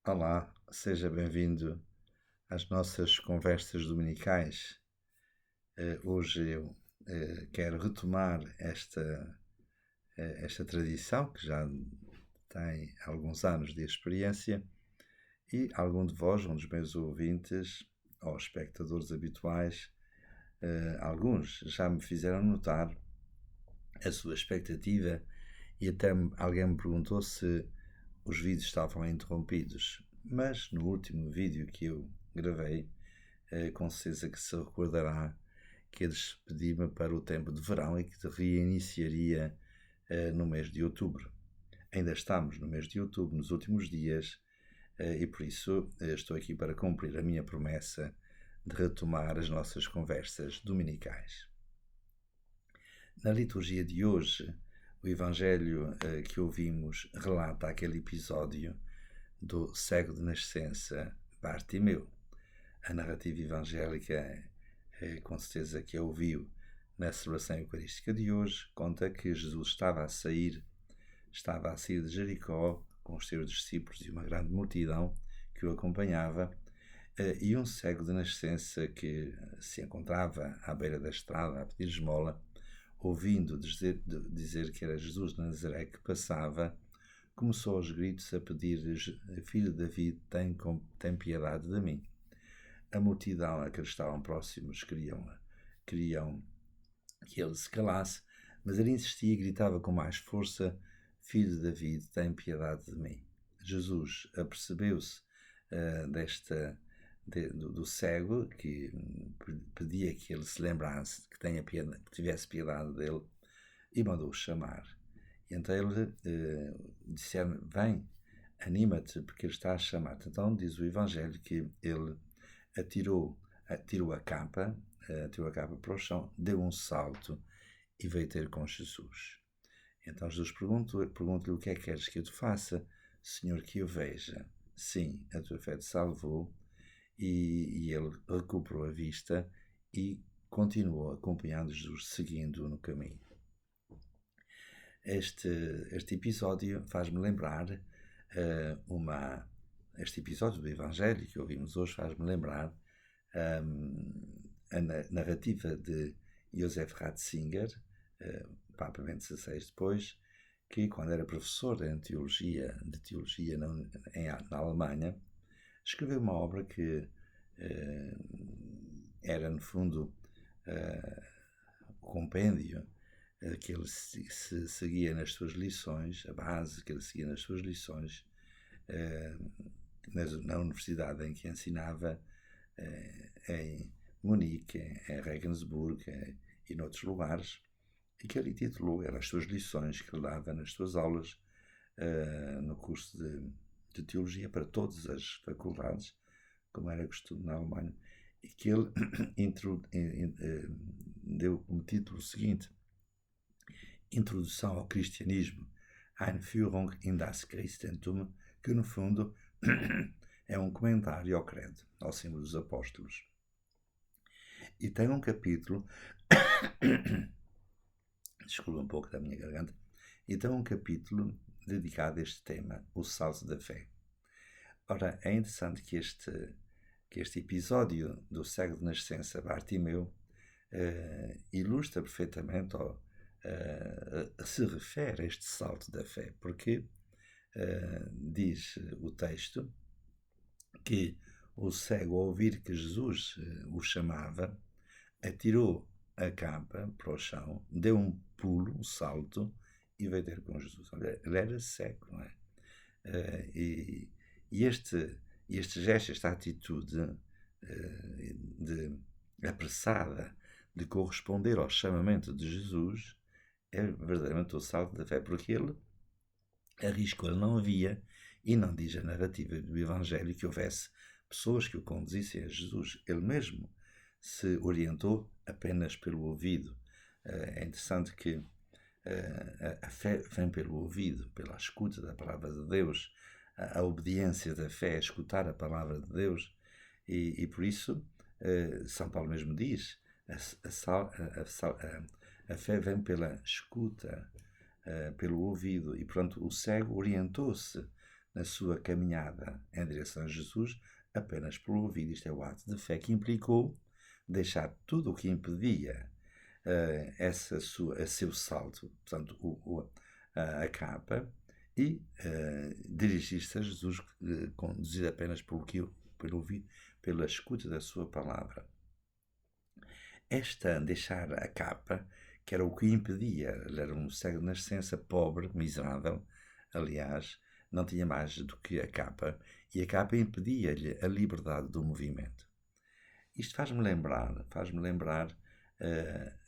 Olá, seja bem-vindo às nossas conversas dominicais. Hoje eu quero retomar esta tradição que já tem alguns anos de experiência e algum de vós, um dos meus ouvintes ou espectadores habituais, alguns já me fizeram notar a sua expectativa e até alguém me perguntou se os vídeos estavam interrompidos. Mas no último vídeo que eu gravei, com certeza que se recordará que eu despedi-me para o tempo de verão e que reiniciaria no mês de outubro. Ainda estamos no mês de outubro, nos últimos dias, e por isso estou aqui para cumprir a minha promessa de retomar as nossas conversas dominicais. Na liturgia de hoje, o Evangelho que ouvimos relata aquele episódio do cego de nascença Bartimeu. A narrativa evangélica, com certeza que a ouviu na celebração eucarística de hoje, conta que Jesus estava a sair de Jericó com os seus discípulos e uma grande multidão que o acompanhava, e um cego de nascença que se encontrava à beira da estrada a pedir esmola, ouvindo dizer que era Jesus de Nazaré que passava, começou aos gritos a pedir: Filho de David, tem piedade de mim. A multidão a que estavam próximos queriam que ele se calasse, mas ele insistia e gritava com mais força: Filho de David, tem piedade de mim. Jesus apercebeu-se do cego, que pedia que ele se lembrasse, que tivesse piedade dele, e mandou-o chamar. E então ele disse: vem, anima-te, porque ele está a chamar-te. Então diz o Evangelho que ele tirou a capa para o chão, deu um salto e veio ter com Jesus. Então Jesus pergunta-lhe: o que é que queres que eu te faça? Senhor, que eu veja. Sim, a tua fé te salvou. E ele recuperou a vista e continuou acompanhando Jesus, seguindo-o no caminho. Este episódio faz-me lembrar este episódio do Evangelho que ouvimos hoje faz-me lembrar a narrativa de Joseph Ratzinger, Papa Bento XVI depois, que quando era professor de teologia na Alemanha, escreveu uma obra que era, no fundo, o compêndio que ele se seguia nas suas lições, a base que ele seguia nas suas lições, na universidade em que ensinava, em Munique, em Regensburg e noutros lugares, e que ele titulou, eram as suas lições que ele dava nas suas aulas no curso de teologia para todas as faculdades, como era costume na Alemanha, e que ele deu como título o seguinte: Introdução ao Cristianismo, Einführung in das Christentum, que no fundo é um comentário ao credo, ao símbolo dos apóstolos. E tem um capítulo, desculpa um pouco da minha garganta, e tem um capítulo dedicado a este tema, o salto da fé. Ora, é interessante que este episódio do cego de nascença Bartimeu ilustra perfeitamente, se refere a este salto da fé, porque diz o texto que o cego, ao ouvir que Jesus o chamava, atirou a capa para o chão, deu um pulo, um salto, e veio ter com Jesus. Olha, ele era cego, não é? E este gesto, esta atitude apressada de corresponder ao chamamento de Jesus é verdadeiramente o salto da fé, porque ele arriscou, ele não havia, e não diz a narrativa do Evangelho, que houvesse pessoas que o conduzissem a Jesus. Ele mesmo se orientou apenas pelo ouvido. É interessante que a fé vem pelo ouvido, pela escuta da palavra de Deus. A obediência da fé é escutar a palavra de Deus. E por isso, São Paulo mesmo diz, a fé vem pela escuta, pelo ouvido. E, portanto, o cego orientou-se na sua caminhada em direção a Jesus apenas pelo ouvido. Isto é o ato de fé que implicou deixar tudo o que impedia a seu salto, portanto, a capa, e dirigir-se a Jesus, conduzido apenas pelo ouvido, pela escuta da sua palavra. Deixar a capa, que era o que impedia, ele era um cego de nascença, pobre, miserável, aliás, não tinha mais do que a capa, e a capa impedia-lhe a liberdade do movimento. Isto faz-me lembrar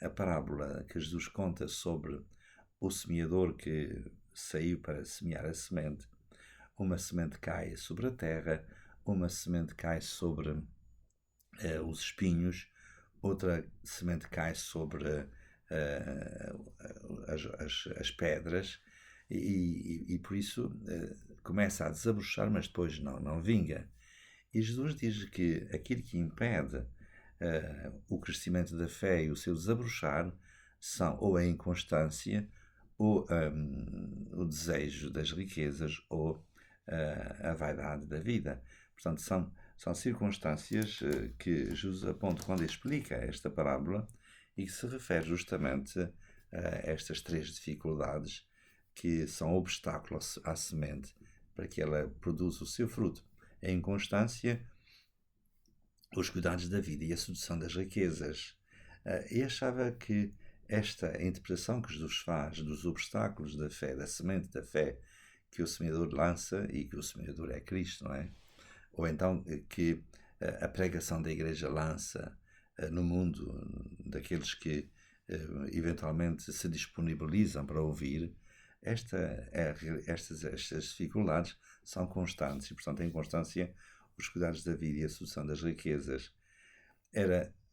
a parábola que Jesus conta sobre o semeador que saiu para semear a semente. Uma semente cai sobre a terra, uma semente cai sobre os espinhos, outra semente cai sobre as pedras e por isso começa a desabrochar, mas depois não vinga. E Jesus diz que aquilo que impede o crescimento da fé e o seu desabrochar são ou a inconstância, ou o desejo das riquezas, ou a vaidade da vida. Portanto, são circunstâncias que Jesus aponta quando explica esta parábola e que se refere justamente a estas três dificuldades que são obstáculos à semente para que ela produza o seu fruto. A inconstância, os cuidados da vida e a sedução das riquezas. E achava que esta interpretação que Jesus faz dos obstáculos da fé, da semente da fé que o semeador lança, e que o semeador é Cristo, não é? Ou então que a pregação da Igreja lança no mundo daqueles que eventualmente se disponibilizam para ouvir, estas dificuldades são constantes e, portanto, a inconstância, os cuidados da vida e a sedução das riquezas.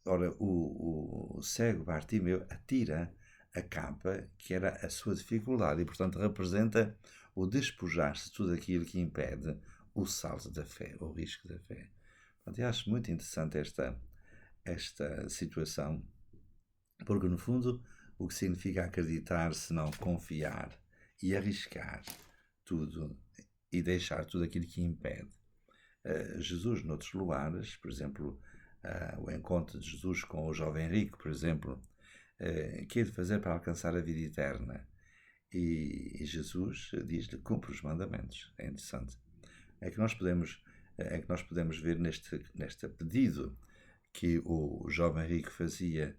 Ora, o cego Bartimeu atira a capa, que era a sua dificuldade, e, portanto, representa o despojar-se de tudo aquilo que impede o salto da fé, o risco da fé. Portanto, eu acho muito interessante esta situação, porque, no fundo, o que significa acreditar se não confiar e arriscar tudo e deixar tudo aquilo que impede. Jesus, noutros lugares, por exemplo, o encontro de Jesus com o jovem rico, por exemplo, que é de fazer para alcançar a vida eterna? E Jesus diz-lhe: cumpre os mandamentos. É interessante. É que nós podemos ver neste pedido que o jovem rico fazia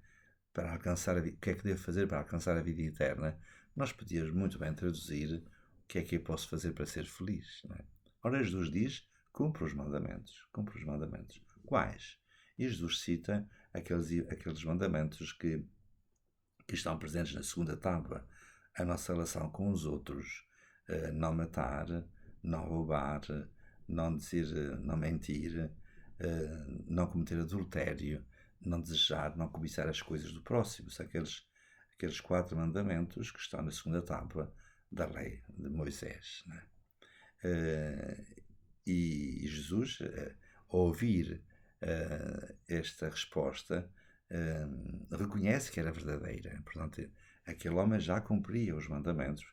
para alcançar o que é que devo fazer para alcançar a vida eterna. Nós podíamos muito bem traduzir: o que é que eu posso fazer para ser feliz? Não é? Ora, Jesus diz: cumpre os mandamentos. Cumpre os mandamentos. Quais? E Jesus cita aqueles mandamentos que estão presentes na segunda tábua. A nossa relação com os outros, não matar, não roubar, não mentir, não cometer adultério, não desejar, não cobiçar as coisas do próximo. São aqueles 4 mandamentos que estão na segunda tábua da lei de Moisés. Né? E Jesus, ao ouvir esta resposta, reconhece que era verdadeira. Portanto, aquele homem já cumpria os mandamentos.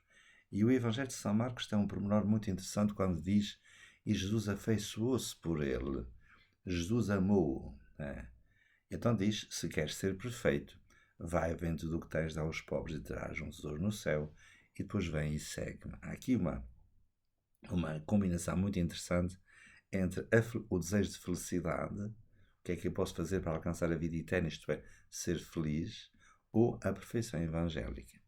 E o Evangelho de São Marcos tem um pormenor muito interessante quando diz: e Jesus afeiçoou-se por ele. Jesus amou-o. Né? Então diz: se queres ser perfeito, vai, vende tudo o que tens, dá aos pobres e terás um tesouro no céu, e depois vem e segue-me. Há aqui uma combinação muito interessante entre o desejo de felicidade, o que é que eu posso fazer para alcançar a vida eterna, isto é, ser feliz, ou a perfeição evangélica.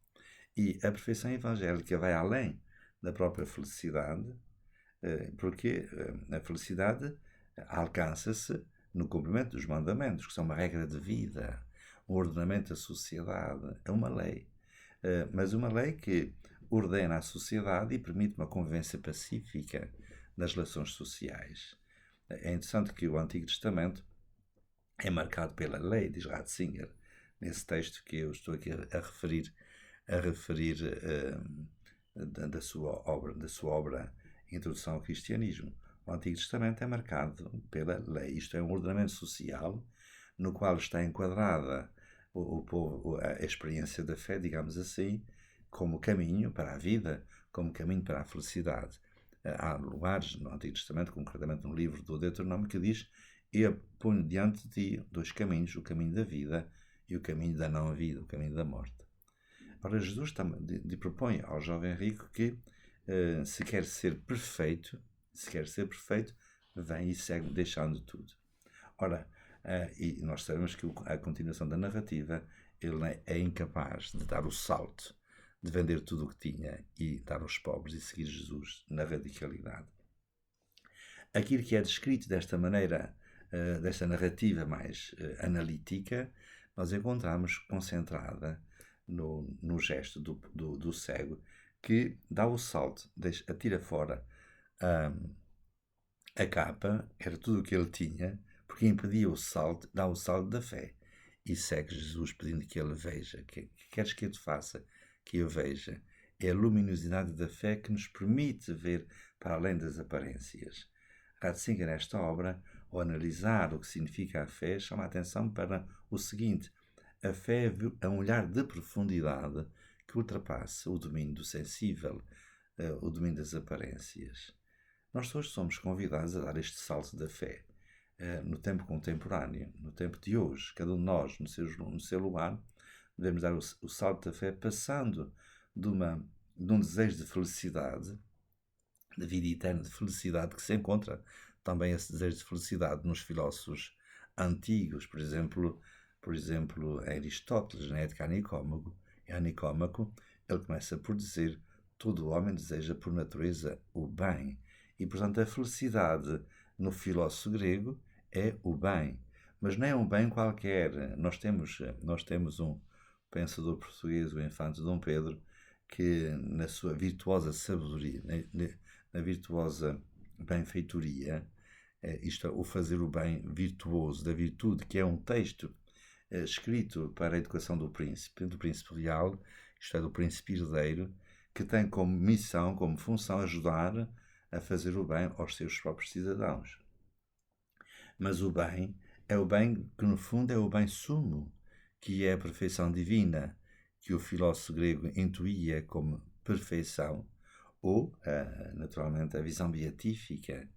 E a perfeição evangélica vai além da própria felicidade, porque a felicidade alcança-se no cumprimento dos mandamentos, que são uma regra de vida, um ordenamento da sociedade, é uma lei. Mas uma lei que ordena a sociedade e permite uma convivência pacífica nas relações sociais. É interessante que o Antigo Testamento é marcado pela lei, diz Ratzinger, nesse texto que eu estou aqui a referir da sua obra Introdução ao Cristianismo. O Antigo Testamento é marcado pela lei. Isto é um ordenamento social no qual está enquadrada a experiência da fé, digamos assim, como caminho para a vida, como caminho para a felicidade. Há lugares no Antigo Testamento, concretamente no livro do Deuteronômio, que diz: Eu ponho diante de ti dois caminhos, o caminho da vida e o caminho da não-vida, o caminho da morte. Ora, Jesus propõe ao jovem rico que, se quer ser perfeito, vem e segue deixando tudo. Ora, e nós sabemos que a continuação da narrativa, ele é incapaz de dar o salto, de vender tudo o que tinha e dar aos pobres e seguir Jesus na radicalidade. Aquilo que é descrito desta maneira, desta narrativa mais analítica, nós encontramos concentrada no gesto do cego, que dá o salto, atira fora a capa, era tudo o que ele tinha, porque impedia o salto, dá o salto da fé e segue Jesus pedindo que ele veja. Que queres que eu te faça? Que eu veja. É a luminosidade da fé que nos permite ver para além das aparências. Ratzinger, nesta obra, ao analisar o que significa a fé, chama a atenção para o seguinte: a fé é um olhar de profundidade que ultrapassa o domínio do sensível, o domínio das aparências. Nós hoje somos convidados a dar este salto da fé. No tempo contemporâneo, no tempo de hoje, cada um de nós, no seu lugar, devemos dar o salto da fé, passando de um desejo de felicidade, de vida eterna, de felicidade, que se encontra também esse desejo de felicidade nos filósofos antigos, por exemplo, Aristóteles, na Ética Nicômaco, ele começa por dizer: todo homem deseja por natureza o bem. E, portanto, a felicidade no filósofo grego é o bem. Mas não é um bem qualquer. Nós temos um pensador português, o infante Dom Pedro, que na sua virtuosa sabedoria, na virtuosa benfeitoria, isto é, o fazer o bem virtuoso, da virtude, que é um texto escrito para a educação do príncipe real, isto é, do príncipe herdeiro, que tem como missão, como função, ajudar a fazer o bem aos seus próprios cidadãos. Mas o bem é o bem que, no fundo, é o bem sumo, que é a perfeição divina, que o filósofo grego intuía como perfeição, ou, naturalmente, a visão beatífica,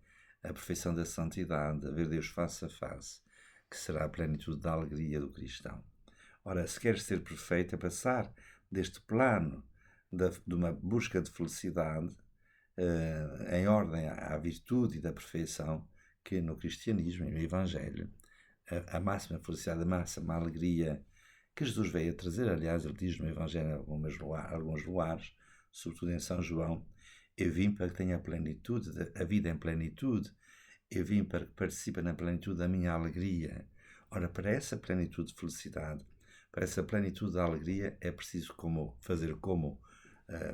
a perfeição da santidade, a ver Deus face a face, que será a plenitude da alegria do cristão. Ora, se queres ser perfeito, é passar deste plano de uma busca de felicidade em ordem à virtude e da perfeição, que no cristianismo e no Evangelho a máxima felicidade, a máxima alegria que Jesus veio a trazer. Aliás, ele diz no Evangelho em alguns lugares, sobretudo em São João: eu vim para que tenha a plenitude, a vida em plenitude. Eu vim para que participe na plenitude da minha alegria. Ora, para essa plenitude de felicidade, para essa plenitude da alegria, é preciso fazer como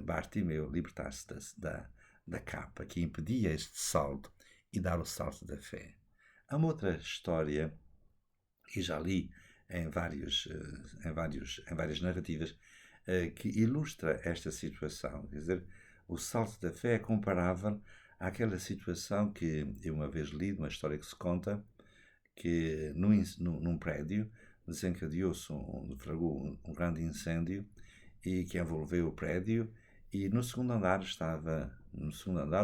Bartimeu, libertar-se da capa que impedia este salto e dar o salto da fé. Há uma outra história, e já li em várias narrativas, que ilustra esta situação. Quer dizer, o salto da fé é comparável àquela situação que eu uma vez li, uma história que se conta, que num prédio desencadeou-se um grande incêndio e que envolveu o prédio, e no segundo andar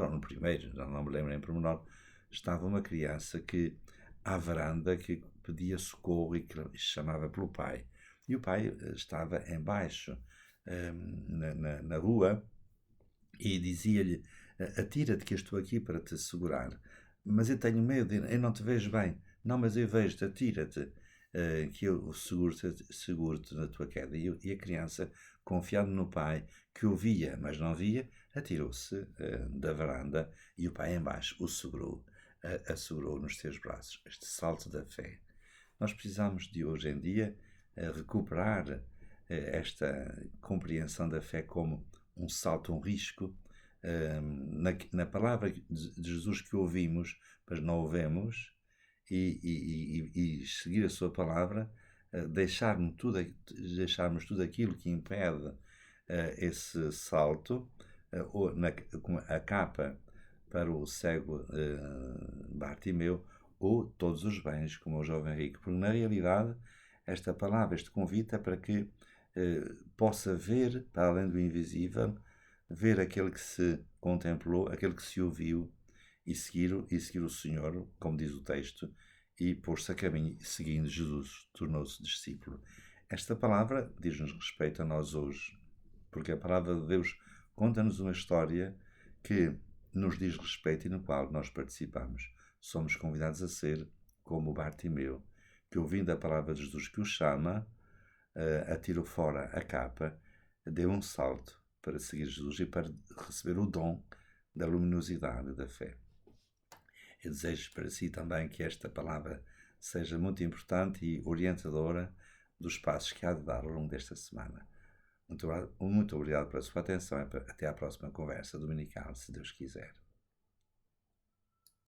ou no primeiro, já não me lembro em pormenor, estava uma criança que, à varanda, que pedia socorro e que chamava pelo pai. E o pai estava embaixo, na rua, e dizia-lhe: atira-te que eu estou aqui para te segurar. Mas eu tenho medo, eu não te vejo bem. Não, mas eu vejo-te, atira-te, que eu seguro-te na tua queda. E a criança, confiando no pai, que o via, mas não via, atirou-se da varanda, e o pai embaixo o segurou, assegurou nos seus braços. Este salto da fé. Nós precisamos de, hoje em dia, recuperar esta compreensão da fé como um salto, um risco. Na palavra de Jesus que ouvimos, mas não ouvemos, e seguir a sua palavra, deixarmos tudo aquilo que impede esse salto, com a capa para o cego Bartimeu, ou todos os bens, como o jovem rico. Porque, na realidade, esta palavra, este convite é para que possa ver, para além do invisível, ver aquele que se contemplou, aquele que se ouviu e seguir o Senhor, como diz o texto, e pôs-se a caminho, seguindo Jesus, tornou-se discípulo. Esta palavra diz-nos respeito a nós hoje, porque a palavra de Deus conta-nos uma história que nos diz respeito e no qual nós participamos. Somos convidados a ser como Bartimeu, que ouvindo a palavra de Jesus que o chama, atirou fora a capa, deu um salto para seguir Jesus e para receber o dom da luminosidade da fé. Eu desejo para si também que esta palavra seja muito importante e orientadora dos passos que há de dar ao longo desta semana. Muito obrigado pela sua atenção e até à próxima conversa dominical, se Deus quiser.